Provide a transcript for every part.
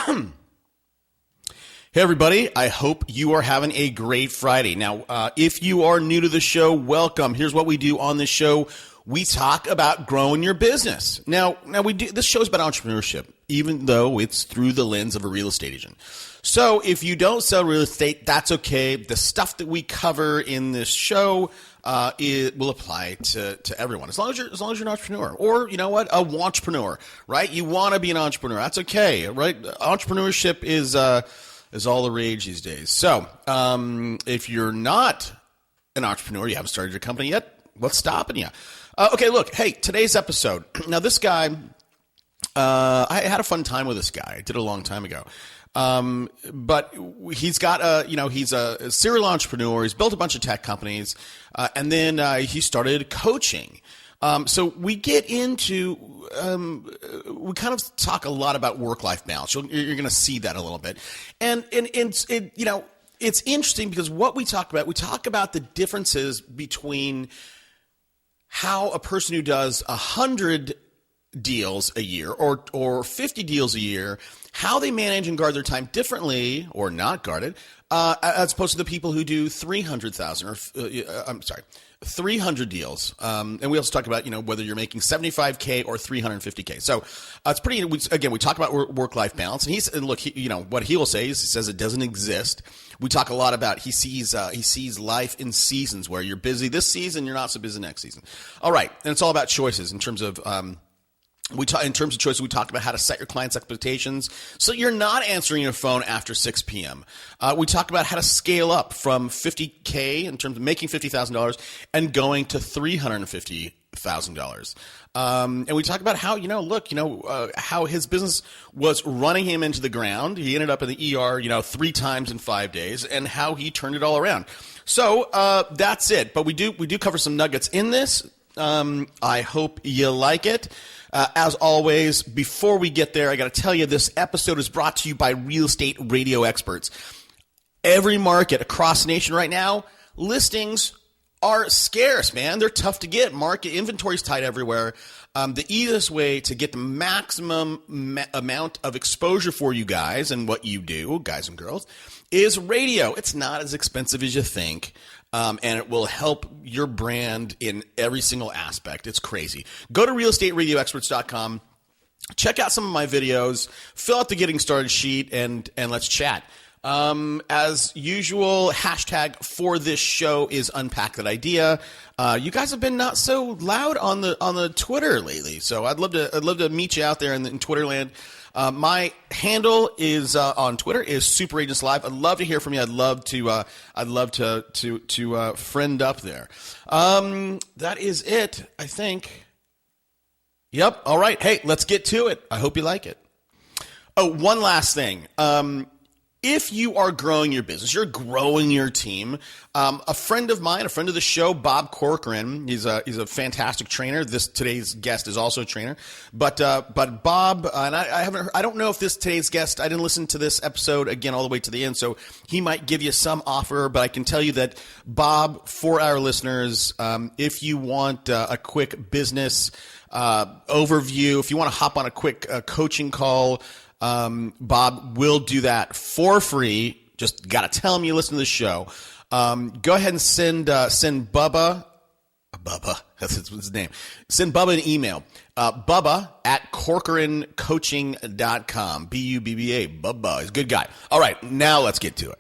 Hey, everybody. I hope you are having a great Friday. Now, if you are new to the show, welcome. Here's what we do on this show. We talk about growing your business. Now we do. This show is about entrepreneurship, even though it's through the lens of a real estate agent. So if you don't sell real estate, that's okay. The stuff that we cover in this show it will apply to everyone, as long as you're an entrepreneur, or you know what, a wantrepreneur, right? You want to be an entrepreneur. That's okay, right? Entrepreneurship is all the rage these days. So if you're not an entrepreneur, you haven't started your company yet, what's stopping you? Okay, look, hey, today's episode. Now, this guy, I had a fun time with this guy. I did it a long time ago. But he's got he's a serial entrepreneur. He's built a bunch of tech companies, and then he started coaching. So we get into, we kind of talk a lot about work-life balance. You're going to see that a little bit. And it's interesting because what we talk about the differences between how a person who does 100 deals a year or 50 deals a year, how they manage and guard their time differently or not guard it, as opposed to the people who do 300,000 300 deals. And we also talk about, whether you're making 75K or 350K. So it's pretty, again, we talk about work-life balance, and what he will say is, he says it doesn't exist. We talk a lot about, he sees life in seasons where you're busy this season, you're not so busy next season. All right. And it's all about choices in terms of, in terms of choices, we talk about how to set your clients' expectations so you're not answering your phone after 6 p.m. We talk about how to scale up from 50K in terms of making $50,000 and going to $350,000. And we talk about how, how his business was running him into the ground. He ended up in the ER, 3 times in 5 days, and how he turned it all around. So that's it. But we do cover some nuggets in this. I hope you like it. As always, before we get there, I got to tell you, this episode is brought to you by Real Estate Radio Experts. Every market across the nation right now, listings are scarce, man. They're tough to get. Market inventory is tight everywhere. The easiest way to get the maximum amount of exposure for you guys and what you do, guys and girls, is radio. It's not as expensive as you think. And it will help your brand in every single aspect. It's crazy. Go to realestateradioexperts.com. Check out some of my videos. Fill out the getting started sheet, and let's chat. As usual, hashtag for this show is unpack that idea. You guys have been not so loud on the Twitter lately, so I'd love to meet you out there in Twitter land. My handle is on Twitter is Super Agents Live. I'd love to hear from you. I'd love to friend up there. That is it, I think. Yep. All right. Hey, let's get to it. I hope you like it. Oh, one last thing. If you are growing your business, you're growing your team. A friend of mine, a friend of the show, Bob Corcoran, he's a fantastic trainer. Today's guest is also a trainer, but Bob, and I don't know if today's guest, I didn't listen to this episode again all the way to the end, so he might give you some offer, but I can tell you that Bob, for our listeners, if you want a quick business overview, if you want to hop on a quick coaching call, Bob will do that for free. Just got to tell him you listen to the show. Go ahead and send Bubba, that's his name. Send Bubba an email. Bubba at corcorancoaching.com. Bubba. Bubba. He's a good guy. All right, now let's get to it.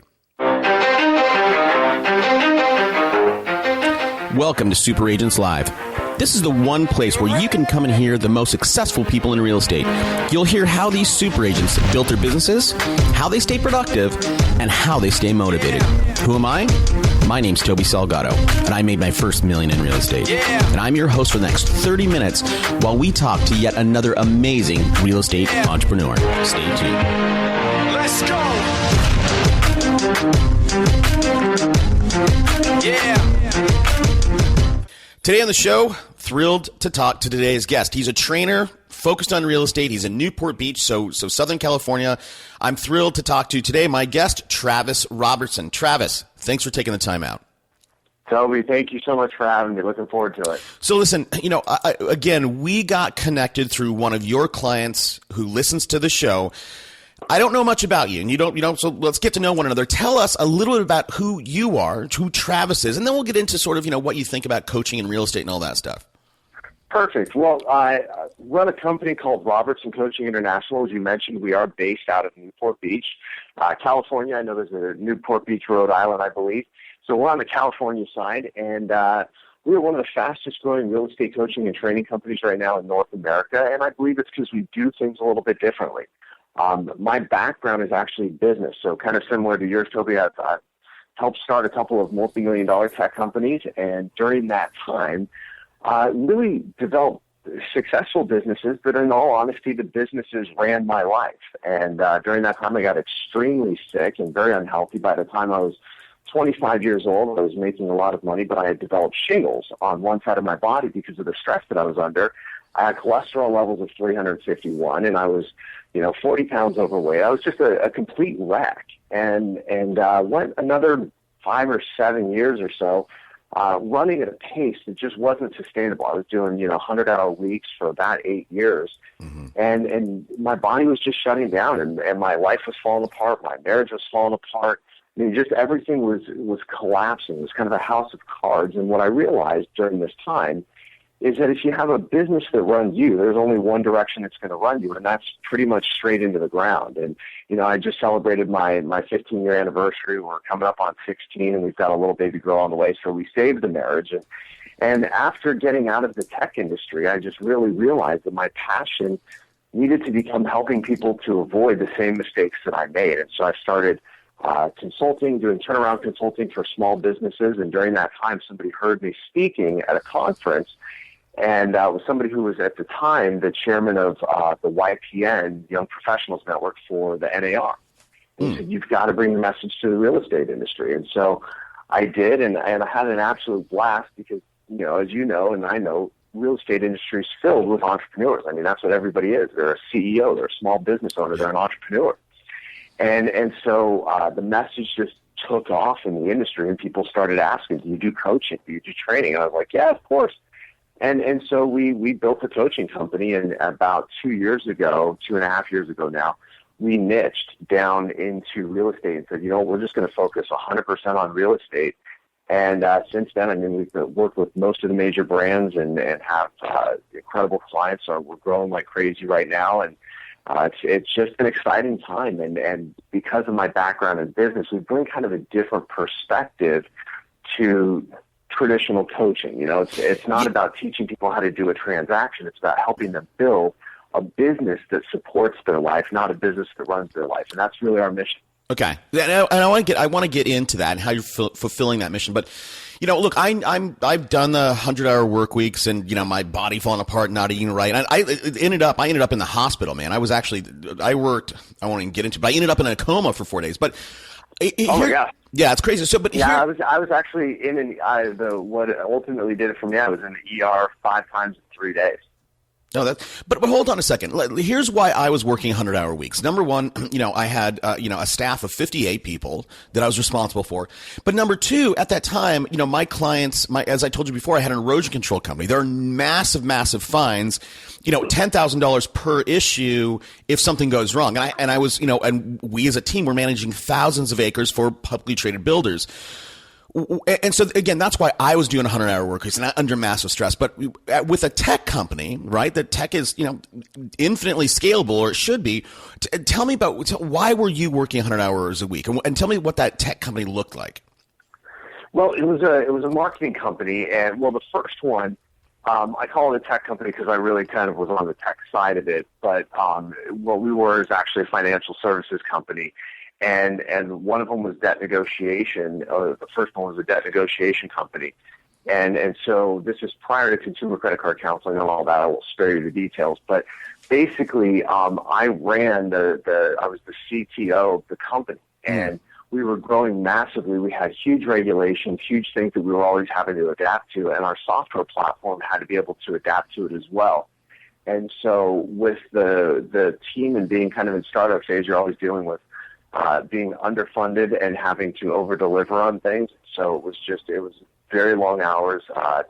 Welcome to Super Agents Live. This is the one place where you can come and hear the most successful people in real estate. You'll hear how these super agents built their businesses, how they stay productive, and how they stay motivated. Who am I? My name's Toby Salgado, and I made my first million in real estate. And I'm your host for the next 30 minutes while we talk to yet another amazing real estate entrepreneur. Stay tuned. Let's go! Yeah! Today on the show, thrilled to talk to today's guest. He's a trainer focused on real estate. He's in Newport Beach, so Southern California. I'm thrilled to talk to today my guest, Travis Robertson. Travis, thanks for taking the time out. Toby, thank you so much for having me. Looking forward to it. So listen, again, we got connected through one of your clients who listens to the show. I don't know much about you, and you don't, so let's get to know one another. Tell us a little bit about who you are, who Travis is, and then we'll get into sort of, what you think about coaching and real estate and all that stuff. Perfect. Well, I run a company called Robertson Coaching International. As you mentioned, we are based out of Newport Beach, California. I know there's a Newport Beach, Rhode Island, I believe. So we're on the California side, and we're one of the fastest growing real estate coaching and training companies right now in North America, and I believe it's because we do things a little bit differently. My background is actually business, so kind of similar to yours, Toby. I've helped start a couple of multi-million-dollar tech companies, and during that time, really developed successful businesses, but in all honesty, the businesses ran my life. And during that time, I got extremely sick and very unhealthy. By the time I was 25 years old, I was making a lot of money, but I had developed shingles on one side of my body because of the stress that I was under. I had cholesterol levels of 351, and I was 40 pounds overweight. I was just a complete wreck, and went another 5 or 7 years or so running at a pace that just wasn't sustainable. I was doing 100-hour weeks for about 8 years, and my body was just shutting down, and my life was falling apart. My marriage was falling apart. I mean, just everything was collapsing. It was kind of a house of cards. And what I realized during this time is that if you have a business that runs you, there's only one direction it's going to run you, and that's pretty much straight into the ground. And, I just celebrated my 15-year anniversary. We're coming up on 16, and we've got a little baby girl on the way, so we saved the marriage. And after getting out of the tech industry, I just really realized that my passion needed to become helping people to avoid the same mistakes that I made. And so I started consulting, doing turnaround consulting for small businesses. And during that time, somebody heard me speaking at a conference, and was somebody who was at the time the chairman of the YPN, Young Professionals Network, for the NAR. And he said, you've got to bring the message to the real estate industry. And so I did, and I had an absolute blast because, as you know and I know, real estate industry is filled with entrepreneurs. I mean, that's what everybody is. They're a CEO, they're a small business owner, they're an entrepreneur. And so the message just took off in the industry, and people started asking, do you do coaching? Do you do training? And I was like, yeah, of course. And so we built a coaching company, and about 2 years ago, 2.5 years ago now, we niched down into real estate and said, we're just going to focus 100% on real estate. And since then, I mean, we've worked with most of the major brands and have incredible clients. So we're growing like crazy right now, and it's just an exciting time. And because of my background in business, we bring kind of a different perspective to traditional coaching. It's not about teaching people how to do a transaction. It's about helping them build a business that supports their life, not a business that runs their life. And that's really our mission. Okay, and I want to get into that and how you're fulfilling that mission. But look, I've done the 100-hour work weeks, and my body falling apart, not eating right. And I ended up in the hospital, man. I won't even get into it, but I ended up in a coma for 4 days. But yeah, it's crazy. So, but I was actually what ultimately did it for me. I was in the ER 5 times in 3 days. No, but hold on a second. Here's why I was working 100-hour weeks. Number one, I had a staff of 58 people that I was responsible for. But number two, at that time, my clients, as I told you before, I had an erosion control company. There are massive fines, $10,000 per issue if something goes wrong. And I was, and we as a team were managing thousands of acres for publicly traded builders. And so, again, that's why I was doing 100-hour work weeks and under massive stress. But with a tech company, right, the tech is, infinitely scalable, or it should be. Tell me about why were you working 100 hours a week? And tell me what that tech company looked like. Well, it was a marketing company. And, the first one, I call it a tech company because I really kind of was on the tech side of it. But what we were is actually a financial services company. And one of them was debt negotiation. The first one was a debt negotiation company. And so this is prior to consumer credit card counseling and all that. I will spare you the details. But basically, I ran I was the CTO of the company. And we were growing massively. We had huge regulations, huge things that we were always having to adapt to. And our software platform had to be able to adapt to it as well. And so with the team and being kind of in startup phase, you're always dealing with being underfunded and having to over-deliver on things. So it was very long hours,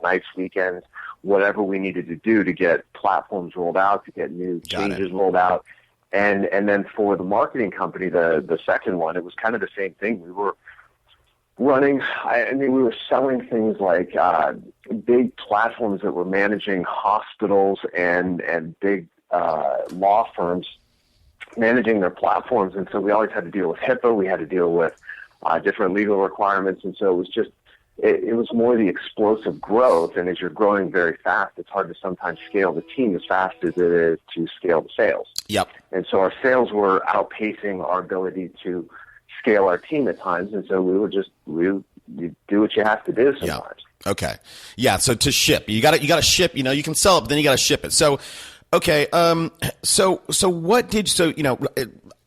nights, weekends, whatever we needed to do to get platforms rolled out, to get new changes rolled out. And then for the marketing company, the second one, it was kind of the same thing. We were running, we were selling things like big platforms that were managing hospitals and big law firms managing their platforms. And so we always had to deal with HIPAA. We had to deal with different legal requirements. And so it was just, it was more the explosive growth. And as you're growing very fast, it's hard to sometimes scale the team as fast as it is to scale the sales. Yep. And so our sales were outpacing our ability to scale our team at times. And so we you do what you have to do sometimes. Yeah. Okay. Yeah. So to ship, you got to ship, you can sell it, but then you got to ship it. So, okay. So what did,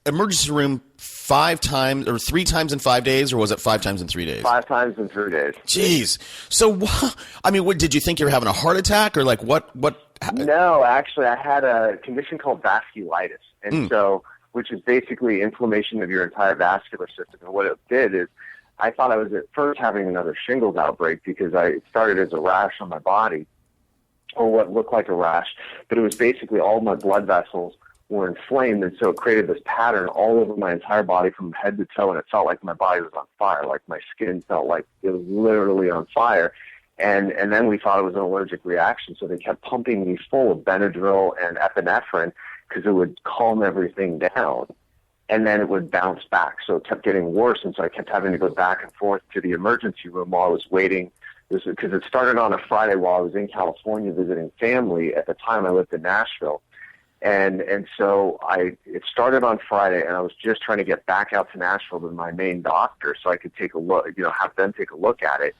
emergency room 5 times or 3 times in 5 days, or was it 5 times in 3 days? 5 times in 3 days. Jeez. So, what did you think you were having a heart attack, or like what? No, actually, I had a condition called vasculitis, and so, which is basically inflammation of your entire vascular system. And what it did is, I thought I was at first having another shingles outbreak because it started as a rash on my body, or what looked like a rash, but it was basically all my blood vessels were inflamed, and so it created this pattern all over my entire body from head to toe, and it felt like my body was on fire, like my skin felt like it was literally on fire. And then we thought it was an allergic reaction, so they kept pumping me full of Benadryl and epinephrine because it would calm everything down, and then it would bounce back. So it kept getting worse, and so I kept having to go back and forth to the emergency room while I was waiting. Because it started on a Friday while I was in California visiting family. At the time, I lived in Nashville. And so it started on Friday, and I was just trying to get back out to Nashville to my main doctor so I could take a look, have them take a look at it.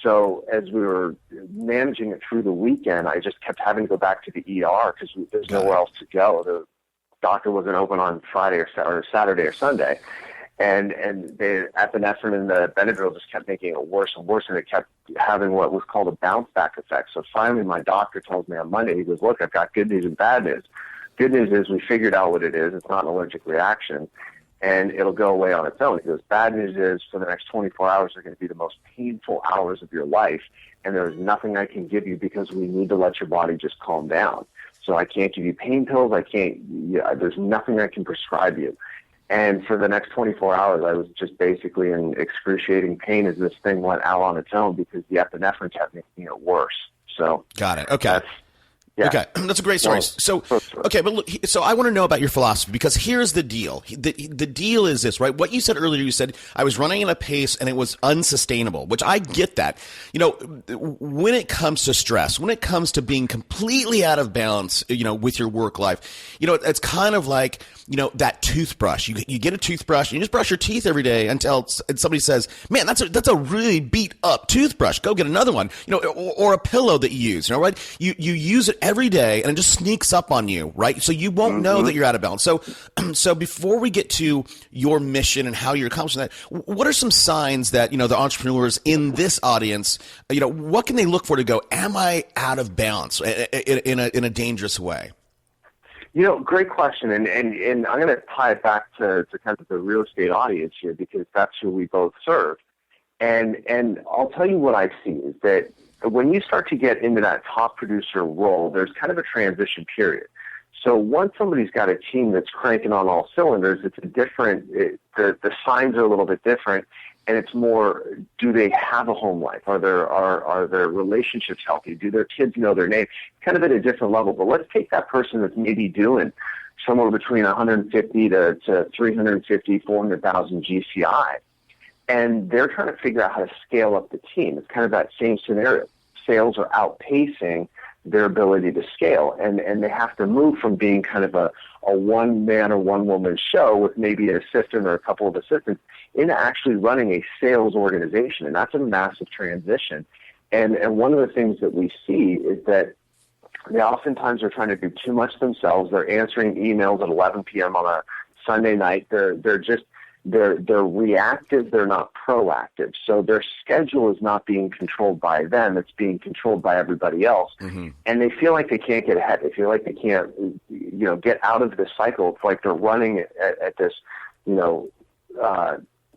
So as we were managing it through the weekend, I just kept having to go back to the ER because there's nowhere else to go. The doctor wasn't open on Friday or Saturday or Sunday. And the epinephrine and the Benadryl just kept making it worse and worse, and it kept having what was called a bounce back effect. So finally my doctor tells me on Monday, he goes, look, I've got good news and bad news. Good news is we figured out what it is. It's not an allergic reaction, and it'll go away on its own. He goes, bad news is for the next 24 hours are going to be the most painful hours of your life, and there's nothing I can give you because we need to let your body just calm down. So I can't give you pain pills. There's nothing I can prescribe you. And for the next 24 hours, I was just basically in excruciating pain as this thing went out on its own because the epinephrine kept making it worse. So got it. Okay. Yeah. Okay, that's a great story. So, okay, but look, so I want to know about your philosophy, because here's the deal. The deal is this, right? What you said earlier, you said, I was running at a pace and it was unsustainable, which I get that. When it comes to stress, when it comes to being completely out of balance, with your work life, it's kind of like, that toothbrush. You get a toothbrush, and you just brush your teeth every day until somebody says, man, that's a really beat up toothbrush. Go get another one, or a pillow that you use, right? You use it every day, and it just sneaks up on you, right? So you won't know that you're out of balance. So before we get to your mission and how you're accomplishing that, what are some signs that, the entrepreneurs in this audience, what can they look for to go, am I out of balance in a dangerous way? Great question. And I'm going to tie it back to kind of the real estate audience here, because that's who we both serve. And I'll tell you what I see is that when you start to get into that top producer role, there's kind of a transition period. So once somebody's got a team that's cranking on all cylinders, the signs are a little bit different, and it's more, do they have a home life? Are their relationships healthy? Do their kids know their name? Kind of at a different level. But let's take that person that's maybe doing somewhere between 150 to 350, 400,000 GCI, and they're trying to figure out how to scale up the team. It's kind of that same scenario. Sales are outpacing their ability to scale, and they have to move from being kind of a one-man or one-woman show with maybe an assistant or a couple of assistants into actually running a sales organization, and that's a massive transition. And one of the things that we see is that they oftentimes are trying to do too much themselves. They're answering emails at 11 p.m. on a Sunday night. They're reactive, they're not proactive. So their schedule is not being controlled by them, it's being controlled by everybody else. Mm-hmm. And they feel like they can't get ahead. They feel like they can't, get out of this cycle. It's like they're running at this,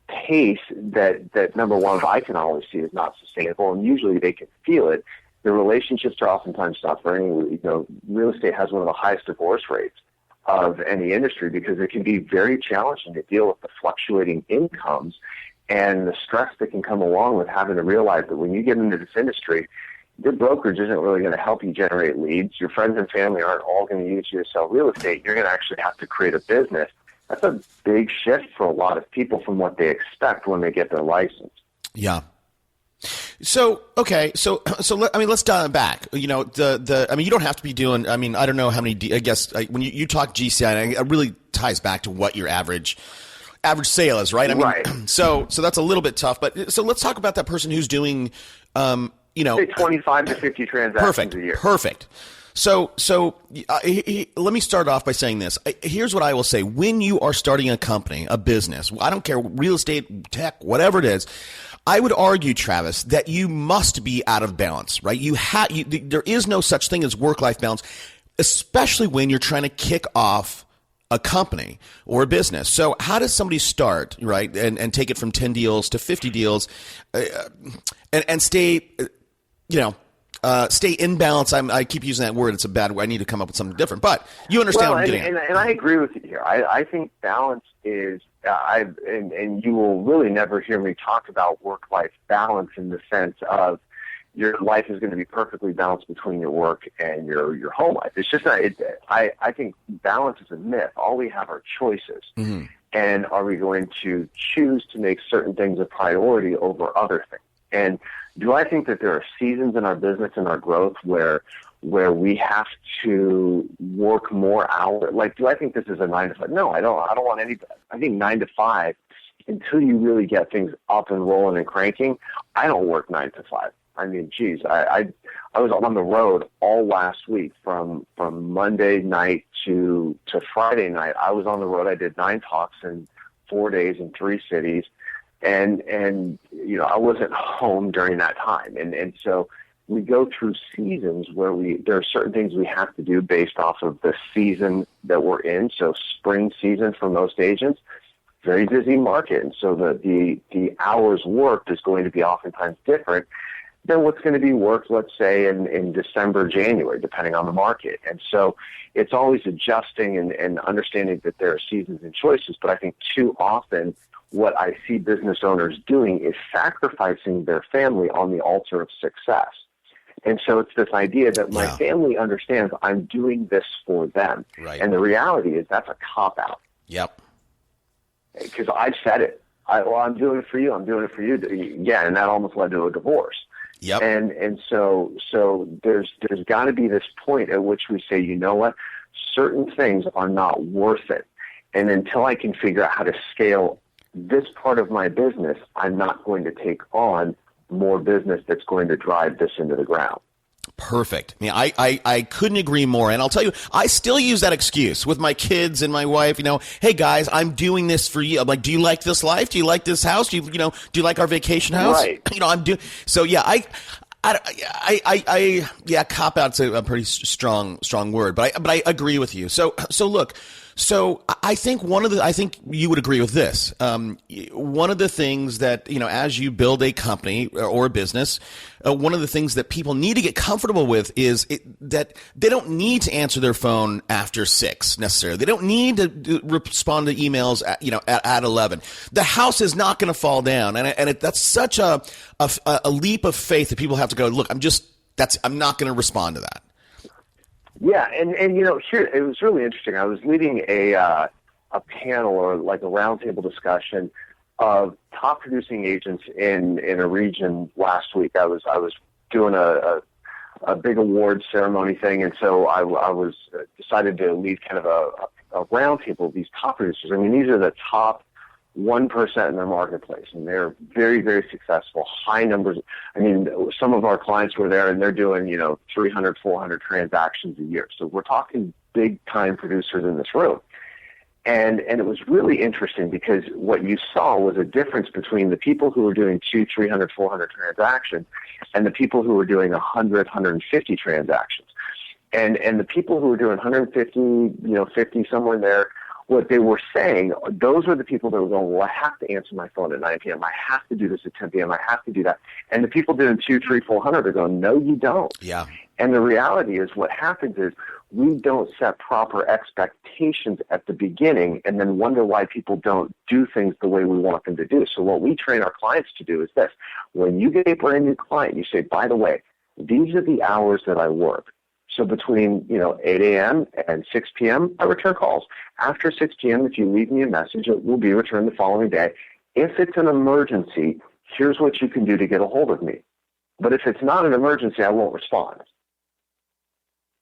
pace that number one, I can always see is not sustainable, and usually they can feel it. The relationships are oftentimes suffering. Real estate has one of the highest divorce rates of any industry, because it can be very challenging to deal with the fluctuating incomes and the stress that can come along with having to realize that when you get into this industry, your brokerage isn't really going to help you generate leads. Your friends and family aren't all going to use you to sell real estate. You're going to actually have to create a business. That's a big shift for a lot of people from what they expect when they get their license. Yeah. So, okay. So let's dial back. You know, you don't have to be doing, I don't know how many, I guess when you talk GCI, it really ties back to what your average sale is, right? Right. So that's a little bit tough, but so let's talk about that person who's doing, say 25 to 50 transactions a year. Perfect. So let me start off by saying this. Here's what I will say. When you are starting a company, a business, I don't care, real estate, tech, whatever it is, I would argue, Travis, that you must be out of balance, right? There is no such thing as work-life balance, especially when you're trying to kick off a company or a business. So how does somebody start, right, and take it from 10 deals to 50 deals and stay, stay in balance? I keep using that word. It's a bad word. I need to come up with something different. But you understand what I'm getting at. And I agree with you here. I think balance is and you will really never hear me talk about work-life balance in the sense of your life is going to be perfectly balanced between your work and your home life. It's just not. I think balance is a myth. All we have are choices. Mm-hmm. And are we going to choose to make certain things a priority over other things? And do I think that there are seasons in our business and our growth where we have to work more hours? Like, do I think this is a 9 to 5? No, I don't want any of that. I think 9 to 5, until you really get things up and rolling and cranking, I don't work 9 to 5. I mean, geez, I was on the road all last week from Monday night to Friday night. I was on the road. I did 9 talks in 4 days in 3 cities. And I wasn't home during that time. And so we go through seasons where there are certain things we have to do based off of the season that we're in. So spring season for most agents, very busy market. And so the hours worked is going to be oftentimes different than what's going to be worked, let's say, in December, January, depending on the market. And so it's always adjusting and understanding that there are seasons and choices. But I think too often what I see business owners doing is sacrificing their family on the altar of success. And so it's this idea that my family understands I'm doing this for them. Right. And the reality is that's a cop-out. Yep. Because I've said it. I'm doing it for you. I'm doing it for you. Yeah, and that almost led to a divorce. Yep. And so there's got to be this point at which we say, you know what, certain things are not worth it. And until I can figure out how to scale this part of my business, I'm not going to take on more business that's going to drive this into the ground. Perfect. I mean, I couldn't agree more. And I'll tell you, I still use that excuse with my kids and my wife. Hey guys, I'm doing this for you. I'm like, do you like this life? Do you like this house? Do you like our vacation house? Right. I'm doing. So yeah, cop out's a pretty strong word, but I agree with you. So look. So I think you would agree with this. One of the things that, as you build a company or a business, one of the things that people need to get comfortable with is that they don't need to answer their phone after 6 necessarily. They don't need to respond to emails at 11. The house is not going to fall down. And that's such a leap of faith that people have to go, look, I'm not going to respond to that. Yeah, and here it was really interesting. I was leading a panel or like a roundtable discussion of top producing agents in a region last week. I was doing a big award ceremony thing, and so I was decided to lead kind of a roundtable of these top producers. I mean, these are the top 1% in their marketplace, and they're very, very successful, high numbers. I mean, some of our clients were there, and they're doing, 300, 400 transactions a year. So we're talking big-time producers in this room. And it was really interesting because what you saw was a difference between the people who were doing 200, 300, 400 transactions and the people who were doing 100, 150 transactions. And the people who were doing 150, 50, somewhere in there, what they were saying, those were the people that were going, well, I have to answer my phone at 9 p.m. I have to do this at 10 p.m. I have to do that. And the people doing 200, 300, 400 are going, no, you don't. Yeah. And the reality is what happens is we don't set proper expectations at the beginning and then wonder why people don't do things the way we want them to do. So what we train our clients to do is this. When you get a brand new client, you say, by the way, these are the hours that I work. So between 8 a.m. and 6 p.m., I return calls. After 6 p.m., if you leave me a message, it will be returned the following day. If it's an emergency, here's what you can do to get a hold of me. But if it's not an emergency, I won't respond.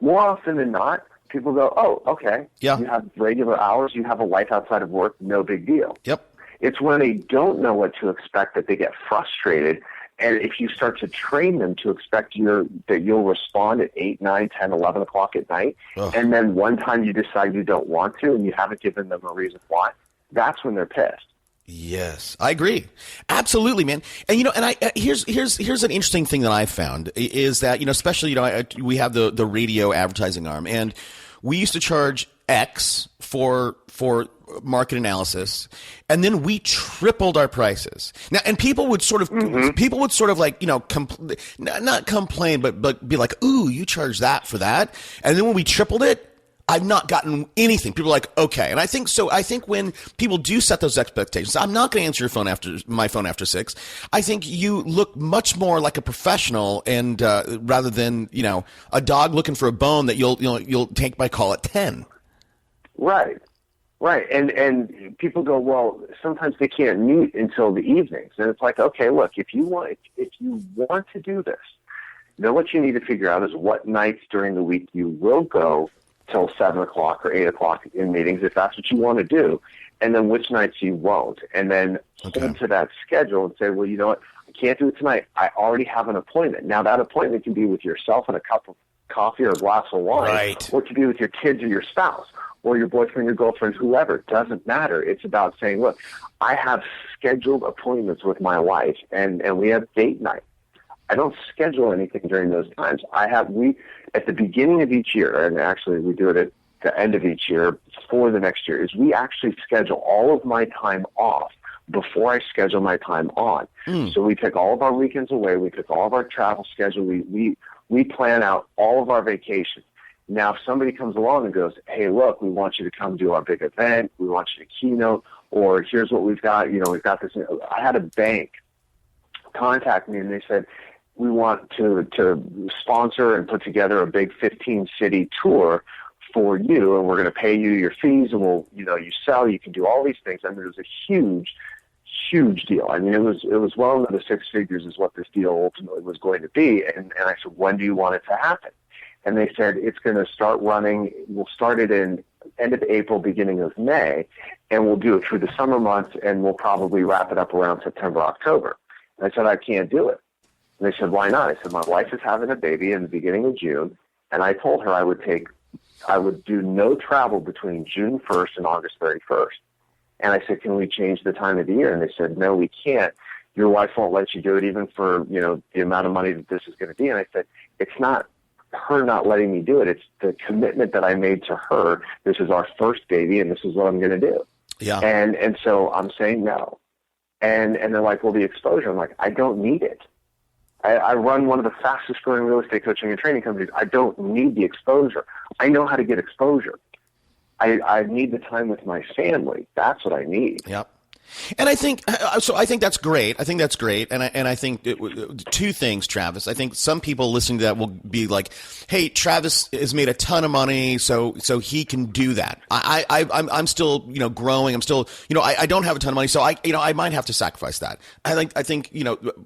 More often than not, people go, oh, okay, yeah. You have regular hours, you have a life outside of work, no big deal. Yep. It's when they don't know what to expect that they get frustrated. And if you start to train them to expect that you'll respond at 8, 9, 10, 11 o'clock at night, and then one time you decide you don't want to and you haven't given them a reason why, that's when they're pissed. Yes, I agree. Absolutely, man. And here's an interesting thing that I found is that, especially, we have the radio advertising arm, and we used to charge X for market analysis, and then we tripled our prices. Now, and people would sort of like, not complain, but be like, ooh, you charge that for that. And then when we tripled it, I've not gotten anything. People are like, okay. And I think when people do set those expectations, I'm not going to answer my phone after 6. I think you look much more like a professional, and rather than a dog looking for a bone that you'll take my call at 10. Right. And people go, well, sometimes they can't meet until the evenings, and it's like, okay, look, if you want to do this, what you need to figure out is what nights during the week you will go till 7 o'clock or 8 o'clock in meetings, if that's what you want to do, and then which nights you won't, and then hold to that schedule and say, well, you know what, I can't do it tonight. I already have an appointment. Now, that appointment can be with yourself and a cup of coffee or a glass of wine, right, or it can be with your kids or your spouse or your boyfriend, your girlfriend, whoever. It doesn't matter. It's about saying, look, I have scheduled appointments with my wife, and we have date night. I don't schedule anything during those times. At the beginning of each year, and actually we do it at the end of each year for the next year, is we actually schedule all of my time off before I schedule my time on. So we take all of our weekends away. We take all of our travel schedule. We plan out all of our vacations. Now, if somebody comes along and goes, hey, look, we want you to come do our big event. We want you to keynote, or here's what we've got. We've got this. I had a bank contact me, and they said, we want to sponsor and put together a big 15-city tour for you, and we're going to pay you your fees, and we'll, you sell, you can do all these things. I mean, it was a huge deal. I mean, it was well into the 6 figures is what this deal ultimately was going to be. And I said, when do you want it to happen? And they said, it's going to start running. We'll start it in end of April, beginning of May, and we'll do it through the summer months, and we'll probably wrap it up around September, October. And I said, I can't do it. And they said, why not? I said, my wife is having a baby in the beginning of June, and I told her I would do no travel between June 1st and August 31st. And I said, can we change the time of the year? And they said, no, we can't. Your wife won't let you do it even for, the amount of money that this is going to be. And I said, it's not her not letting me do it. It's the commitment that I made to her. This is our first baby, and this is what I'm going to do. Yeah. And so I'm saying no. And they're like, well, the exposure. I'm like, I don't need it. I run one of the fastest growing real estate coaching and training companies. I don't need the exposure. I know how to get exposure. I need the time with my family. That's what I need. Yep. And I think that's great. And I think two things, Travis. I think some people listening to that will be like, "Hey, Travis has made a ton of money, so he can do that." I'm still growing. I'm still I don't have a ton of money, so I might have to sacrifice that. I think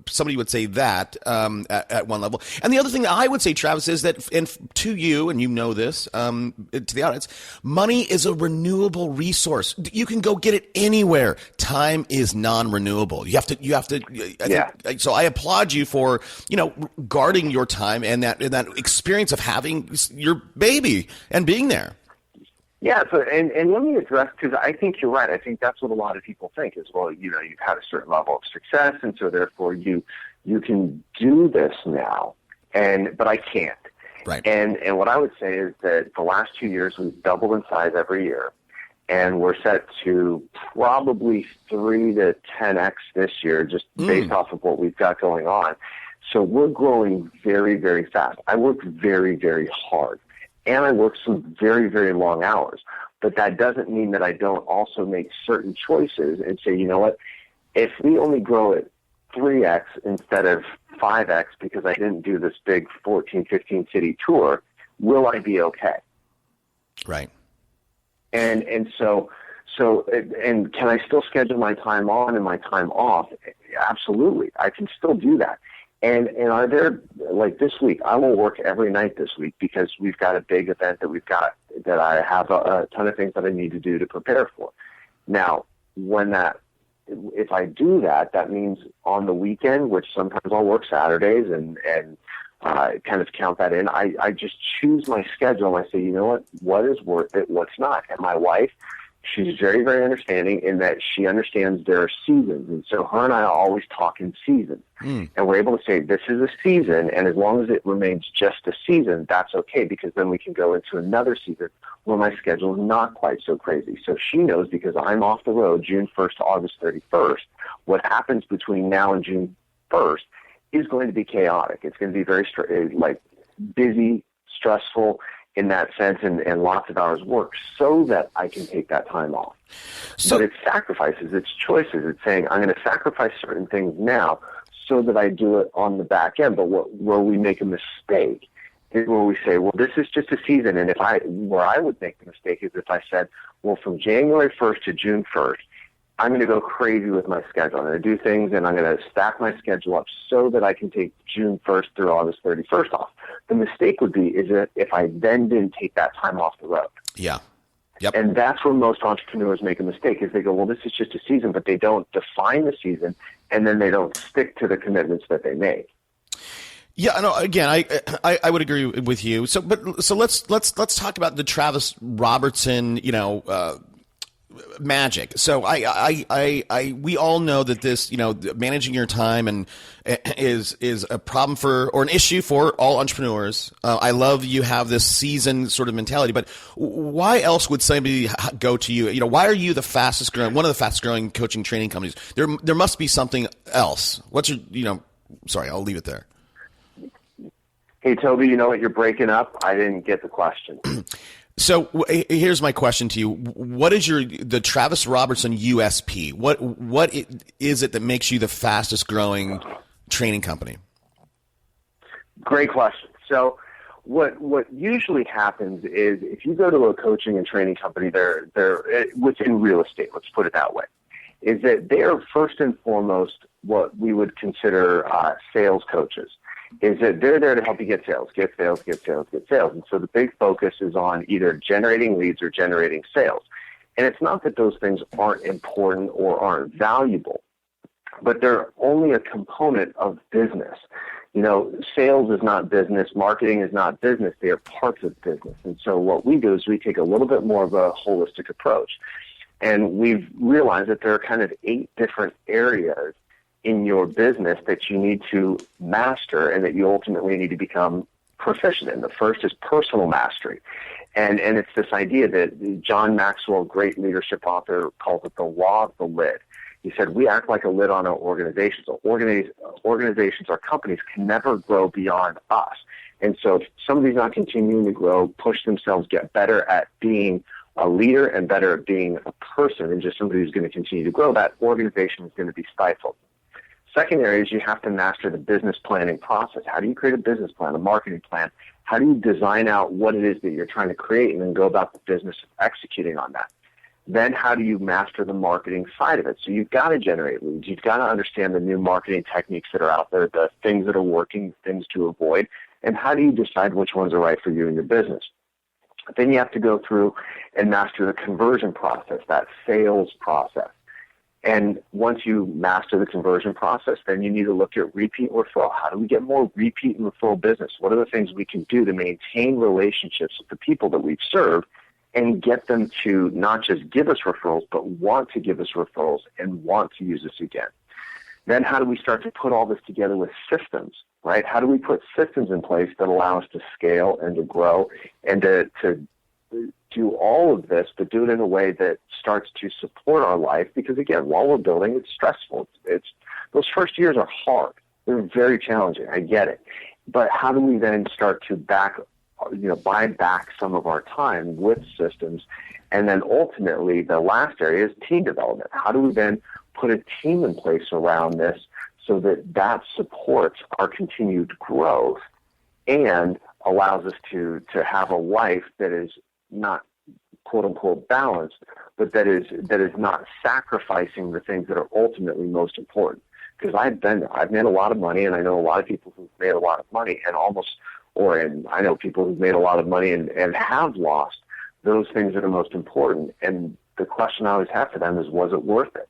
somebody would say that at one level. And the other thing that I would say, Travis, is that, and to you, and this to the audience, money is a renewable resource. You can go get it anywhere. Time is non-renewable. You have to. So I applaud you for guarding your time and that experience of having your baby and being there. Yeah. So and let me address, because I think you're right. I think that's what a lot of people think is, well, you've had a certain level of success, and so therefore you can do this now, but I can't. Right. And what I would say is that the last 2 years we've doubled in size every year. And we're set to probably 3 to 10x this year, just based off of what we've got going on. So we're growing very, very fast. I work very, very hard. and I work some very, very long hours. But that doesn't mean that I don't also make certain choices and say, you know what, if we only grow at 3X instead of 5X because I didn't do this big 14, 15 city tour, will I be okay? Right. And so can I still schedule my time on and my time off? Absolutely. I can still do that. And are there, like this week, I will work every night this week because we've got a big event that I have a ton of things that I need to do to prepare for. Now, if I do that, that means on the weekend, which sometimes I'll work Saturdays and kind of count that in, I just choose my schedule and I say, you know what is worth it, what's not. And my wife, she's very, very understanding in that she understands there are seasons. And so her and I always talk in seasons. And we're able to say, this is a season, and as long as it remains just a season, that's okay, because then we can go into another season where my schedule is not quite so crazy. So she knows, because I'm off the road June 1st to August 31st, what happens between now and June 1st is going to be chaotic. It's going to be very busy, stressful, in that sense, and lots of hours work so that I can take that time off. But it's sacrifices, it's choices. It's saying I'm going to sacrifice certain things now so that I do it on the back end. But where we make a mistake is where we say, well, this is just a season. And where I would make the mistake is if I said, well, from January 1st to June 1st, I'm going to go crazy with my schedule. I'm going to do things, and I'm going to stack my schedule up so that I can take June 1st through August 31st off. The mistake would be is that if I then didn't take that time off the road. Yeah. Yep. And that's where most entrepreneurs make a mistake, is they go, well, this is just a season, but they don't define the season, and then they don't stick to the commitments that they make. Yeah, no. Again, I would agree with you. So let's talk about the Travis Robertson, magic. So we all know that this, managing your time and is a problem or an issue for all entrepreneurs. I love you have this season sort of mentality, but why else would somebody go to you? Why are you one of the fastest growing coaching training companies? There must be something else. What's your, sorry, I'll leave it there. Hey, Toby, you know what? You're breaking up. I didn't get the question. So here's my question to you. What is the Travis Robertson USP? What is it that makes you the fastest growing training company? Great question. So what usually happens is if you go to a coaching and training company, they're within real estate, let's put it that way, is that they are first and foremost what we would consider sales coaches. Is that they're there to help you get sales. And so the big focus is on either generating leads or generating sales. And it's not that those things aren't important or aren't valuable, but they're only a component of business. Sales is not business. Marketing is not business. They are parts of business. And so what we do is we take a little bit more of a holistic approach. And we've realized that there are kind of 8 different areas in your business that you need to master and that you ultimately need to become proficient in. The first is personal mastery. And it's this idea that John Maxwell, great leadership author, calls it the law of the lid. He said, we act like a lid on our organizations. Organizations, our companies can never grow beyond us. And so if somebody's not continuing to grow, push themselves, get better at being a leader and better at being a person and just somebody who's going to continue to grow, that organization is going to be stifled. Second area is you have to master the business planning process. How do you create a business plan, a marketing plan? How do you design out what it is that you're trying to create and then go about the business of executing on that? Then how do you master the marketing side of it? So you've got to generate leads. You've got to understand the new marketing techniques that are out there, the things that are working, things to avoid, and how do you decide which ones are right for you and your business? Then you have to go through and master the conversion process, that sales process. And once you master the conversion process, then you need to look at repeat referral. How do we get more repeat and referral business? What are the things we can do to maintain relationships with the people that we've served and get them to not just give us referrals, but want to give us referrals and want to use us again? Then how do we start to put all this together with systems, right? How do we put systems in place that allow us to scale and to grow and to do all of this, but do it in a way that starts to support our life? Because again, while we're building, it's stressful. It's those first years are hard. They're very challenging. I get it. But how do we then start to back buy back some of our time with systems. And then ultimately, the last area is team development. How do we then put a team in place around this so that supports our continued growth and allows us to have a life that is not quote unquote balanced, but that is not sacrificing the things that are ultimately most important. Because I've made a lot of money, and I know a lot of people who've made a lot of money, and I know people who've made a lot of money and have lost those things that are most important. And the question I always have for them is, was it worth it?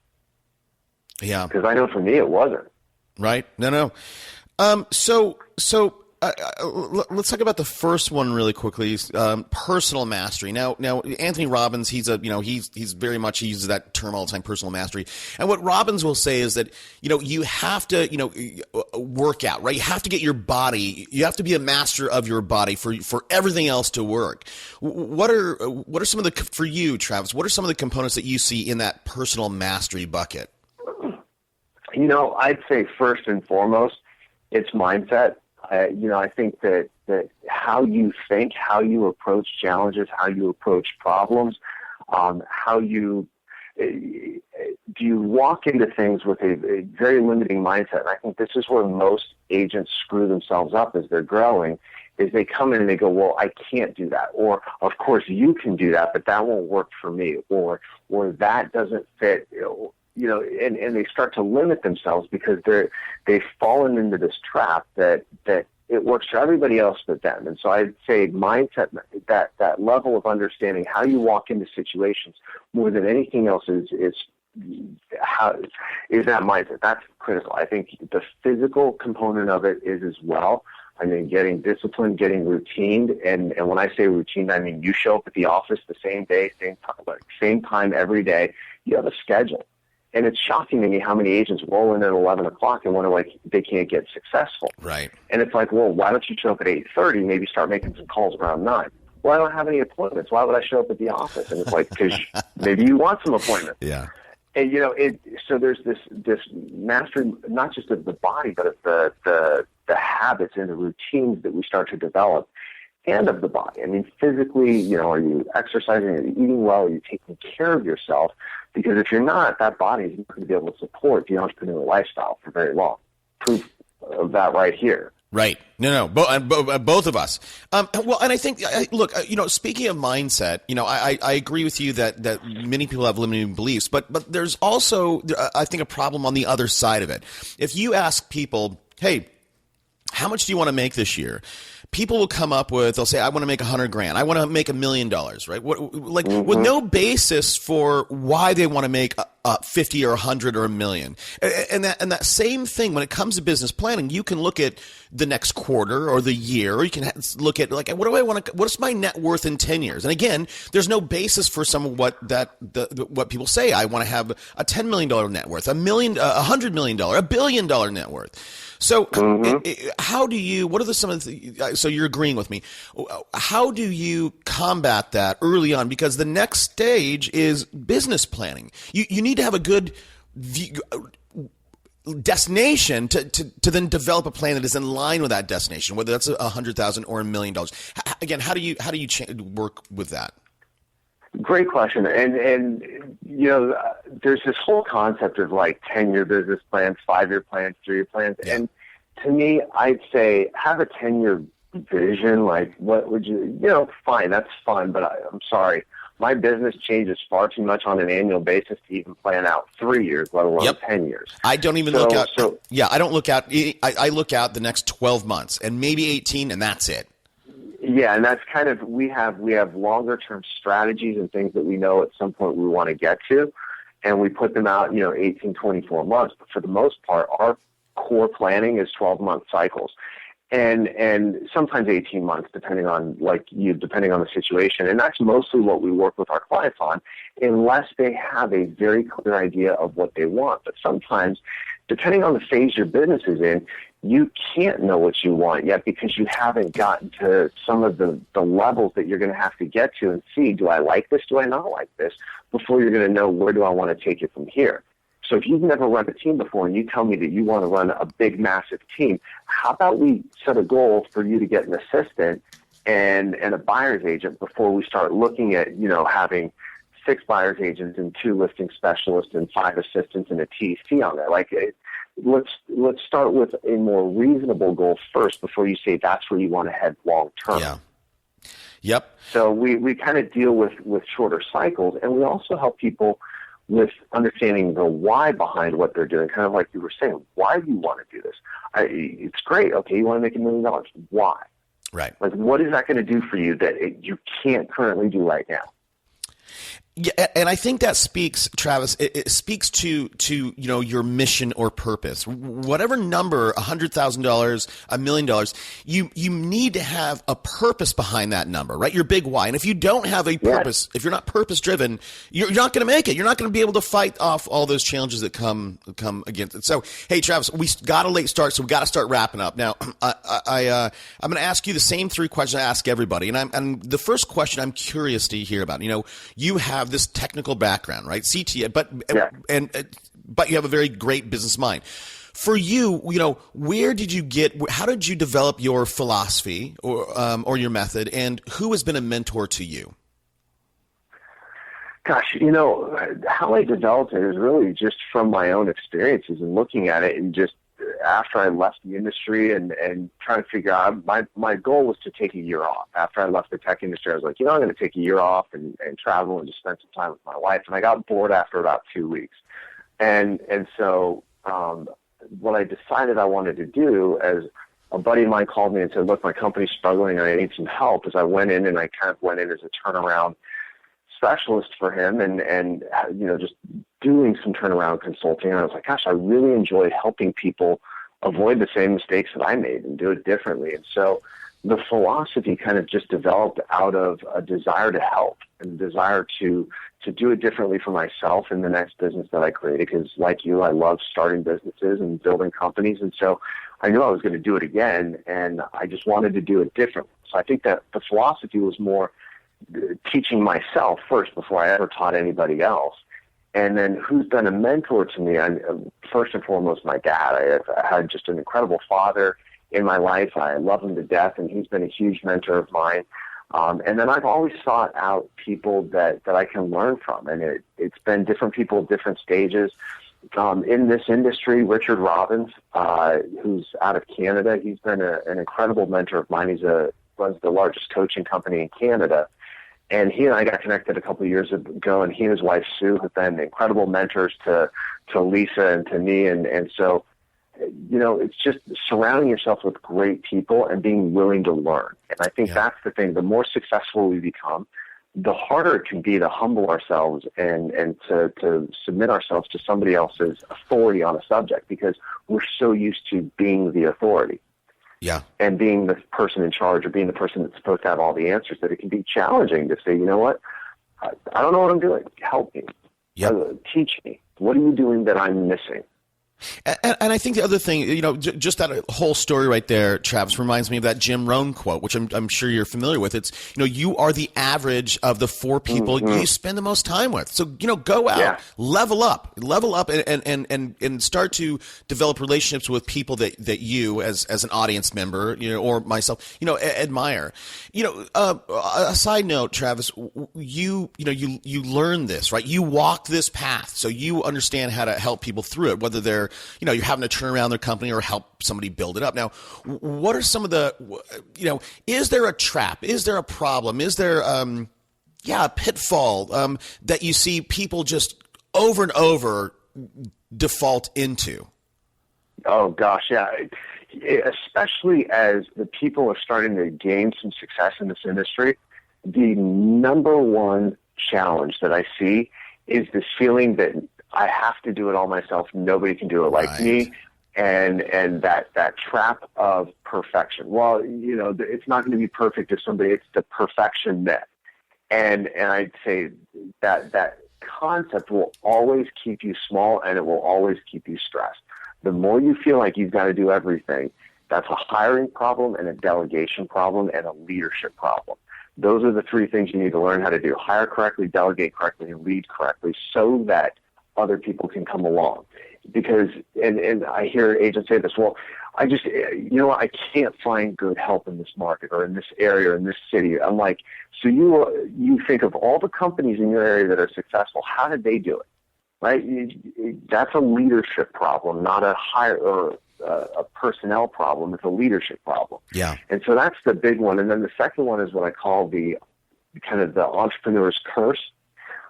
Yeah. Because I know for me, it wasn't. Right. No. So let's talk about the first one really quickly. Personal mastery. Now, Anthony Robbins, he's very much, he uses that term all the time, personal mastery. And what Robbins will say is that, you have to, work out, right? You have to get your body, you have to be a master of your body for everything else to work. What are some of the, for you, Travis, what are some of the components that you see in that personal mastery bucket? I'd say first and foremost, it's mindset. I think that how you think, how you approach challenges, how you approach problems, do you walk into things with a very limiting mindset. And I think this is where most agents screw themselves up as they're growing, is they come in and they go, well, I can't do that. Or, of course, you can do that, but that won't work for me. Or that doesn't fit, and they start to limit themselves because they've fallen into this trap that it works for everybody else but them. And so I'd say mindset, that level of understanding how you walk into situations more than anything else is that mindset. That's critical. I think the physical component of it is as well. I mean, getting disciplined, getting routined, and when I say routine, I mean you show up at the office the same day, same time every day. You have a schedule. And it's shocking to me how many agents roll in at 11 o'clock and wonder they can't get successful. Right. And it's like, well, why don't you show up at 8:30, maybe start making some calls around 9? Well, I don't have any appointments. Why would I show up at the office? And it's like, because maybe you want some appointments. Yeah. And, so there's this mastery, not just of the body, but of the habits and the routines that we start to develop, and of the body. I mean, physically, are you exercising? Are you eating well? Are you taking care of yourself? Because if you're not, that body is not going to be able to support the entrepreneurial lifestyle for very long. Proof of that right here. Right. No. Both of us. Well, and I think, look, speaking of mindset, I agree with you that many people have limiting beliefs, but there's also, I think, a problem on the other side of it. If you ask people, hey, how much do you want to make this year? People will come up with, they'll say, I want to make $100,000. I want to make $1 million, right? With no basis for why they want to make 50 or 100 or $1 million. And that same thing, when it comes to business planning, you can look at the next quarter or the year, or you can look at what's my net worth in 10 years? And again, there's no basis for some of what people say. I want to have a $10 million net worth, $100 million, $1 billion net worth. So how do you, what are some of the, so you're agreeing with me, how do you combat that early on? Because the next stage is business planning. You need to have a good destination to then develop a plan that is in line with that destination, whether that's $100,000 or $1 million. Again, how do you work with that? Great question. And there's this whole concept of 10-year business plans, 5-year plans, 3-year plans. Yeah. And to me, I'd say have a 10-year vision. What would you, fine, that's fun, but I'm sorry. My business changes far too much on an annual basis to even plan out 3 years, let alone 10 years. I don't even look out. I don't look out. I look out the next 12 months and maybe 18, and that's it. Yeah, and that's kind of, we have longer term strategies and things that we know at some point we want to get to, and we put them out, 18, 24 months. But for the most part, our core planning is 12-month cycles. And sometimes 18 months, depending on the situation. And that's mostly what we work with our clients on, unless they have a very clear idea of what they want. But sometimes, depending on the phase your business is in, you can't know what you want yet because you haven't gotten to some of the levels that you're going to have to get to and see, do I like this, do I not like this, before you're going to know where do I want to take it from here. So if you've never run a team before and you tell me that you want to run a big, massive team, how about we set a goal for you to get an assistant and a buyer's agent before we start looking at, having 6 buyer's agents and 2 listing specialists and 5 assistants and a TC on there. Let's start with a more reasonable goal first before you say that's where you want to head long term. Yeah. Yep. So we kind of deal with shorter cycles, and we also help people with understanding the why behind what they're doing. Kind of like you were saying, why do you want to do this? It's great. Okay, you want to make $1 million. Why? Right. Like, what is that going to do for you that you can't currently do right now? Yeah, and I think that speaks, Travis, it speaks to your mission or purpose. Whatever number, $100,000, $1 million, you need to have a purpose behind that number, right? Your big why. And if you don't have a purpose, if you're not purpose driven, you're not going to make it. You're not going to be able to fight off all those challenges that come against it. So, hey, Travis, we got a late start, so we got to start wrapping up. Now, I'm going to ask you the same 3 questions I ask everybody, and the first question I'm curious to hear about. You have this technical background, right? CTA, but you have a very great business mind. For you, how did you develop your philosophy or your method, and who has been a mentor to you? Gosh, how I developed it is really just from my own experiences and looking at it, and just after I left the industry and trying to figure out, my goal was to take a year off. After I left the tech industry, I was like, I'm going to take a year off and travel and just spend some time with my wife. And I got bored after about 2 weeks. And so what I decided I wanted to do, as a buddy of mine called me and said, look, my company's struggling and I need some help, as I went in, and I kind of went in as a turnaround specialist for him, and just doing some turnaround consulting. And I was like, gosh, I really enjoy helping people avoid the same mistakes that I made and do it differently. And so the philosophy kind of just developed out of a desire to help and a desire to do it differently for myself in the next business that I created. Because like you, I love starting businesses and building companies. And so I knew I was going to do it again, and I just wanted to do it differently. So I think that the philosophy was more teaching myself first before I ever taught anybody else. And then who's been a mentor to me? First and foremost, my dad. I had just an incredible father in my life. I love him to death, and he's been a huge mentor of mine. And then I've always sought out people that I can learn from, and it's been different people at different stages. In this industry, Richard Robbins, who's out of Canada, he's been an incredible mentor of mine. He runs the largest coaching company in Canada. And he and I got connected a couple of years ago, and he and his wife, Sue, have been incredible mentors to Lisa and to me. And so, it's just surrounding yourself with great people and being willing to learn. And I think that's the thing. The more successful we become, the harder it can be to humble ourselves and to submit ourselves to somebody else's authority on a subject, because we're so used to being the authority. Yeah. And being the person in charge, or being the person that's supposed to have all the answers, that it can be challenging to say, you know what, I don't know what I'm doing. Help me. Teach me. What are you doing that I'm missing? And I think the other thing, just that whole story right there, Travis, reminds me of that Jim Rohn quote, which I'm sure you're familiar with. It's, you are the average of the 4 people you spend the most time with. So, go out, level up and start to develop relationships with people that you as an audience member, or myself, admire. A side note, Travis, you learn this, right? You walk this path, so you understand how to help people through it, whether they're you're having to turn around their company or help somebody build it up. Now, what are some of the, is there a trap? Is there a problem? Is there, a pitfall that you see people just over and over default into? Oh, gosh, yeah. Especially as the people are starting to gain some success in this industry, the number one challenge that I see is this feeling that I have to do it all myself. Nobody can do it like me. And that trap of perfection. Well, it's not going to be perfect if somebody, it's the perfection myth. And I'd say that concept will always keep you small, and it will always keep you stressed. The more you feel like you've got to do everything, that's a hiring problem and a delegation problem and a leadership problem. Those are the 3 things you need to learn how to do: hire correctly, delegate correctly, and lead correctly, so that other people can come along. Because, and I hear agents say this, well, I just, I can't find good help in this market or in this area or in this city. I'm like, so you think of all the companies in your area that are successful, how did they do it? Right? That's a leadership problem, not a hire or a personnel problem. It's a leadership problem. Yeah. And so that's the big one. And then the second one is what I call the kind of the entrepreneur's curse,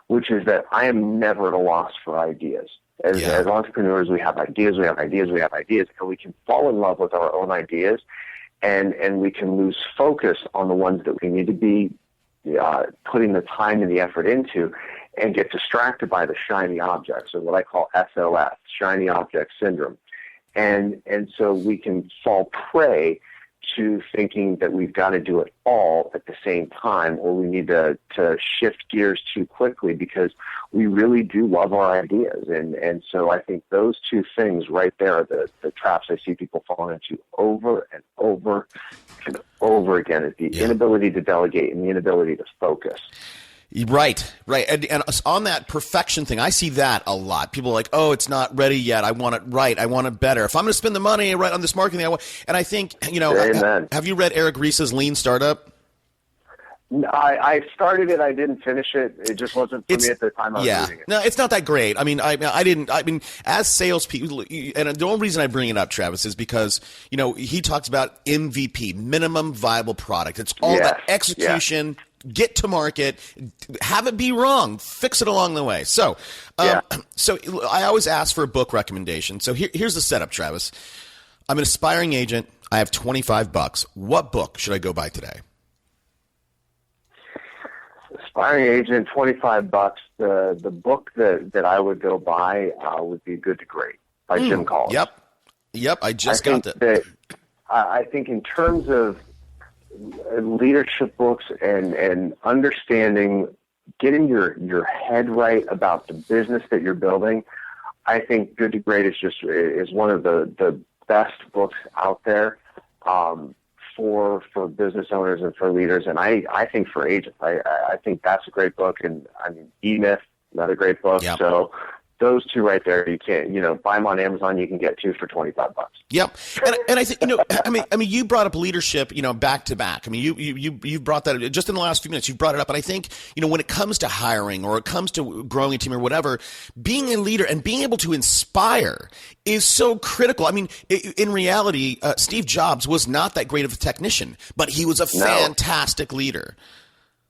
which is that I am never at a loss for ideas. As entrepreneurs, we have ideas, and we can fall in love with our own ideas, and we can lose focus on the ones that we need to be putting the time and the effort into, and get distracted by the shiny objects, or what I call SOS, shiny object syndrome. And so we can fall prey to thinking that we've got to do it all at the same time, or we need to shift gears too quickly, because we really do love our ideas. And so I think those two things right there are the traps I see people fall into over and over and over again, is the inability to delegate and the inability to focus. Right. And on that perfection thing, I see that a lot. People are like, oh, it's not ready yet. I want it right. I want it better. If I'm going to spend the money right on this marketing, and I think, have you read Eric Ries's Lean Startup? I started it. I didn't finish it. It just wasn't for me at the time I was reading it. No, it's not that great. I mean, as salespeople, and the only reason I bring it up, Travis, is because, he talks about MVP, minimum viable product. It's all about execution. Yeah. Get to market, have it be wrong, fix it along the way. So I always ask for a book recommendation. So here's the setup, Travis. I'm an aspiring agent. I have $25. What book should I go buy today? Aspiring agent, $25. The book that I would go buy would be Good to Great by Jim Collins. Yep. I just got that. I think in terms of leadership books and understanding, getting your head right about the business that you're building, I think Good to Great is one of the best books out there for business owners and for leaders, and I think for agents. I think that's a great book, and I mean E-Myth, another great book. Yep. So those two right there, you can't, buy them on Amazon. You can get two for $25. Yep. And I think, I mean, you brought up leadership, back to back. I mean, you brought that just in the last few minutes, you brought it up. And I think, when it comes to hiring or it comes to growing a team or whatever, being a leader and being able to inspire is so critical. I mean, in reality, Steve Jobs was not that great of a technician, but he was a fantastic leader.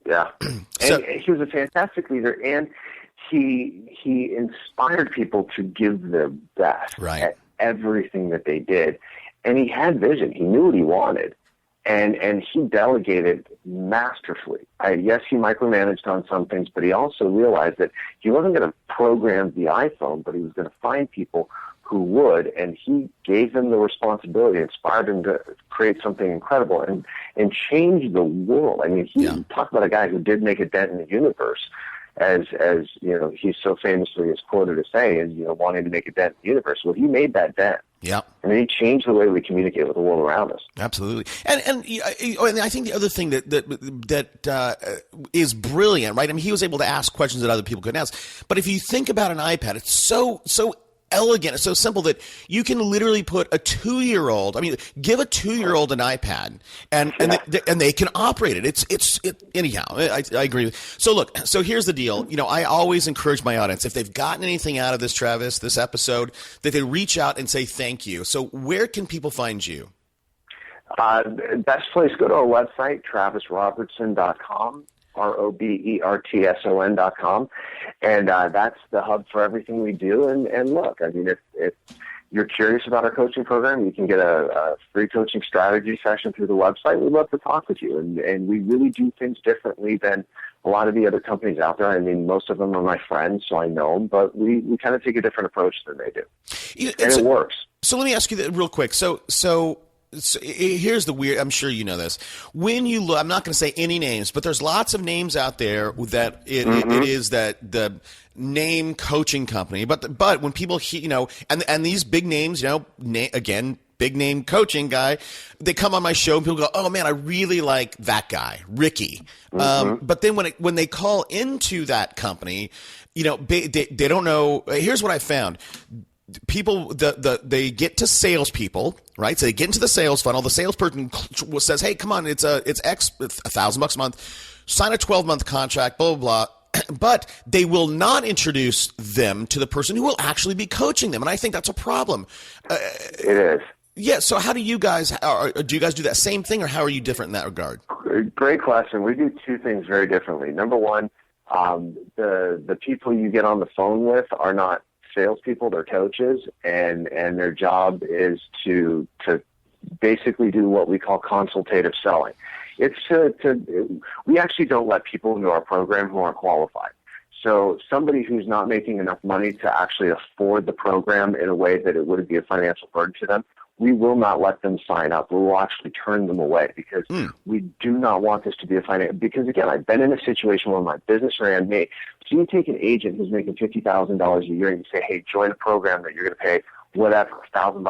Yeah. And he was a fantastic leader, and he inspired people to give their best at everything that they did. And he had vision. He knew what he wanted. And he delegated masterfully. Yes, he micromanaged on some things, but he also realized that he wasn't going to program the iPhone, but he was going to find people who would, and he gave them the responsibility, inspired them to create something incredible and change the world. I mean, he talked about a guy who did make a dent in the universe. As he so famously is quoted as saying, wanting to make a dent in the universe. Well, he made that dent. Yeah. And then he changed the way we communicate with the world around us. Absolutely. And I think the other thing that is brilliant, right? I mean, he was able to ask questions that other people couldn't ask. But if you think about an iPad, it's so elegant. It's so simple that you can literally put a 2-year-old. I mean, give a 2-year-old an iPad, and they can operate it. It's anyhow. I agree with you. So here's the deal. I always encourage my audience, if they've gotten anything out of this, Travis, this episode, that they reach out and say thank you. So where can people find you? Best place, go to our website, travisrobertson.com. Robertson.com, and that's the hub for everything we do. And look, I mean, if you're curious about our coaching program, you can get a free coaching strategy session through the website. We'd love to talk with you, and we really do things differently than a lot of the other companies out there. I mean, most of them are my friends, so I know them, but we kind of take a different approach than they do, and it works. So let me ask you that real quick. So here's the weird, I'm sure you know this. When you look, I'm not going to say any names, but there's lots of names out there that it is that the name coaching company. But when people, and these big names, again, big name coaching guy. They come on my show and people go, oh man, I really like that guy, Ricky. But then when they call into that company, they don't know. Here's what I found. People, they get to salespeople, right? So they get into the sales funnel. The salesperson says, hey, come on, it's X, it's $1,000 a month. Sign a 12-month contract, blah, blah, blah. But they will not introduce them to the person who will actually be coaching them. And I think that's a problem. It is. Yeah. So how do you guys do that same thing, or how are you different in that regard? Great question. We do two things very differently. Number one, the people you get on the phone with are not salespeople, they're coaches, and their job is to basically do what we call consultative selling. It's we actually don't let people into our program who aren't qualified. So somebody who's not making enough money to actually afford the program in a way that it wouldn't be a financial burden to them, we will not let them sign up. We will actually turn them away because we do not want this to be a financial. Because again, I've been in a situation where my business ran me. So you take an agent who's making $50,000 a year and you say, hey, join a program that you're going to pay whatever, $1,000,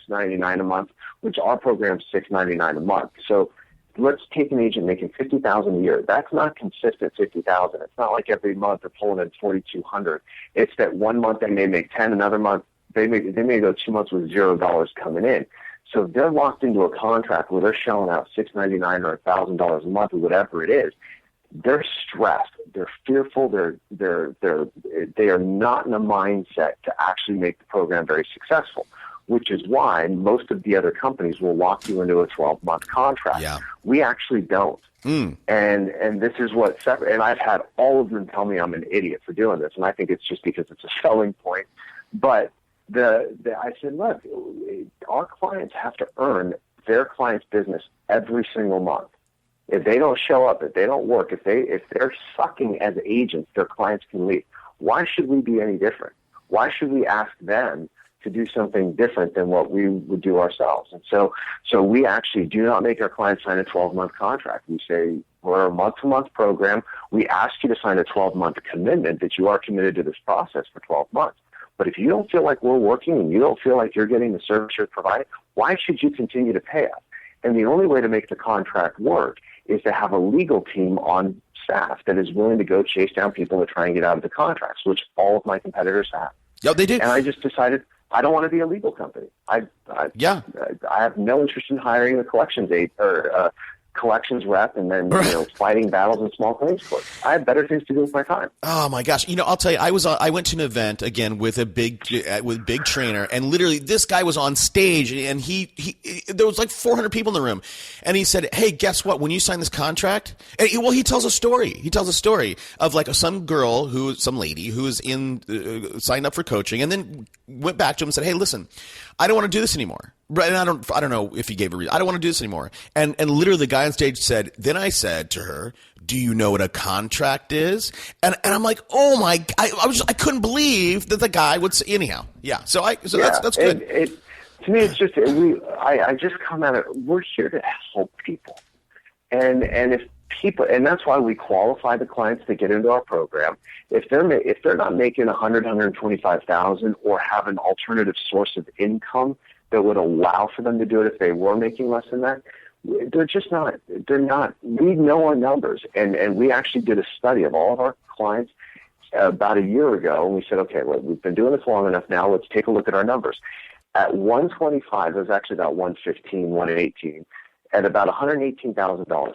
$699 a month, which our program's $699 a month. So let's take an agent making $50,000 a year. That's not consistent $50,000. It's not like every month they're pulling in $4,200. It's that one month they may make 10, another month they may go 2 months with $0 coming in. So if they're locked into a contract where they're shelling out $699 or $1,000 a month or whatever it is, they're stressed, they're fearful, they are not in a mindset to actually make the program very successful, which is why most of the other companies will lock you into a 12-month contract. Yeah. We actually don't. And this is what separate. And I've had all of them tell me I'm an idiot for doing this, and I think it's just because it's a selling point. But I said, look, our clients have to earn their clients' business every single month. If they don't show up, if they don't work, if they're sucking as agents, their clients can leave. Why should we be any different? Why should we ask them to do something different than what we would do ourselves? And so we actually do not make our clients sign a 12-month contract. We say we're a month-to-month program. We ask you to sign a 12-month commitment that you are committed to this process for 12 months. But if you don't feel like we're working and you don't feel like you're getting the service you're providing, why should you continue to pay us? And the only way to make the contract work is to have a legal team on staff that is willing to go chase down people to try and get out of the contracts, which all of my competitors have. Yeah, they do. And I just decided I don't want to be a legal company. I have no interest in hiring a collections aid or collections rep and then fighting battles in small claims courts. I have better things to do with my time. Oh my gosh! I'll tell you, I went to an event again with a big trainer, and literally this guy was on stage, and he there was like 400 people in the room, and he said, "Hey, guess what? When you sign this contract," and he tells a story. He tells a story of like some lady who was signed up for coaching, and then went back to him and said, "Hey, listen, I don't want to do this anymore." Right, and I don't know if he gave a reason. I don't want to do this anymore. And literally the guy on stage said, then I said to her, do you know what a contract is? And I'm like, oh my, I couldn't believe that the guy would say, anyhow. Yeah. So that's good. To me, it's just, I just come at it. We're here to help people. And if people, and that's why we qualify the clients to get into our program. If they're not making 125,000 or have an alternative source of income that would allow for them to do it if they were making less than that, they're not. We know our numbers, and we actually did a study of all of our clients about a year ago, and we said, okay, well, we've been doing this long enough now, let's take a look at our numbers. At 125, it was actually about 115, 118, at about $118,000.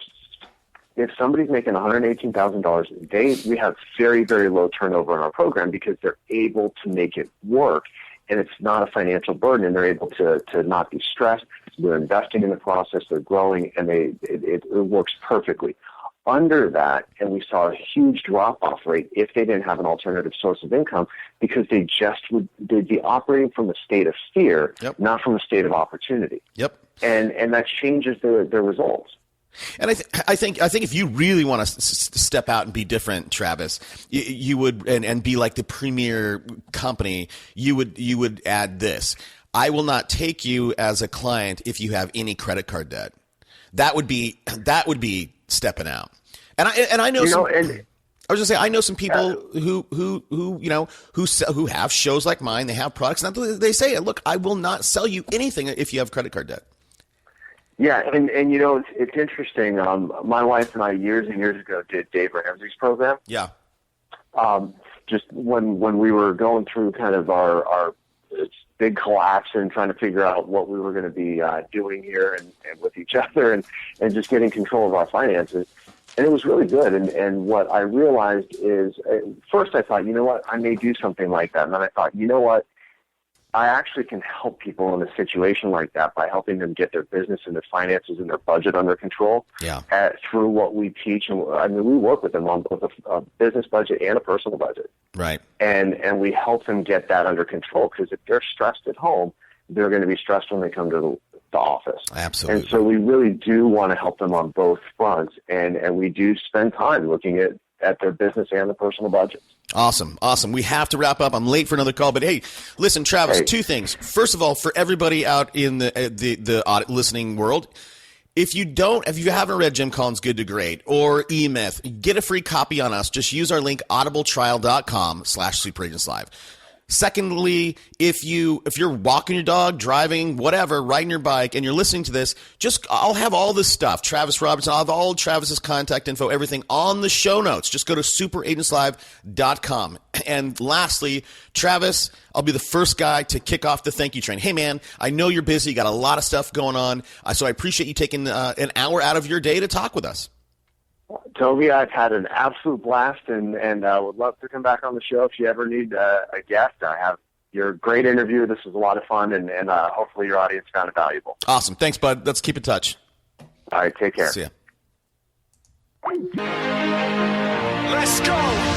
If somebody's making $118,000, we have very, very low turnover in our program because they're able to make it work, and it's not a financial burden, and they're able to not be stressed. They're investing in the process, they're growing, and it works perfectly. Under that, and we saw a huge drop-off rate if they didn't have an alternative source of income because they'd be operating from a state of fear, not from a state of opportunity. Yep. And that changes their results. And I think if you really want to step out and be different, Travis, you would and be like the premier company, you would add this. I will not take you as a client if you have any credit card debt. That would be stepping out. And I know I was gonna say, I know some people who have shows like mine. They have products, and they say, "Look, I will not sell you anything if you have credit card debt." Yeah, and it's interesting. My wife and I years and years ago did Dave Ramsey's program. Yeah. Just when we were going through kind of our big collapse and trying to figure out what we were going to be doing here and with each other and just getting control of our finances. And it was really good. And what I realized is, first I thought, you know what, I may do something like that. And then I thought, you know what, I actually can help people in a situation like that by helping them get their business and their finances and their budget under control through what we teach. And I mean, we work with them on both a business budget and a personal budget. Right. And we help them get that under control, because if they're stressed at home, they're going to be stressed when they come to the office. Absolutely. And so we really do want to help them on both fronts. And we do spend time looking at their business and the personal budgets. Awesome. We have to wrap up. I'm late for another call, but hey, listen, Travis, two things. First of all, for everybody out in the audit listening world, if you haven't read Jim Collins' Good to Great or E-Myth, get a free copy on us. Just use our link, audibletrial.com/superagentslive. Secondly, if you're walking your dog, driving, whatever, riding your bike, and you're listening to this, I'll have all this stuff. Travis Robertson, I'll have all Travis's contact info, everything on the show notes. Just go to superagentslive.com. And lastly, Travis, I'll be the first guy to kick off the thank you train. Hey, man, I know you're busy. You got a lot of stuff going on. So I appreciate you taking an hour out of your day to talk with us. Toby, I've had an absolute blast, and would love to come back on the show if you ever need a guest. You're a great interview. This was a lot of fun, and hopefully your audience found it valuable. Awesome. Thanks, bud. Let's keep in touch. All right, take care. See ya. Let's go.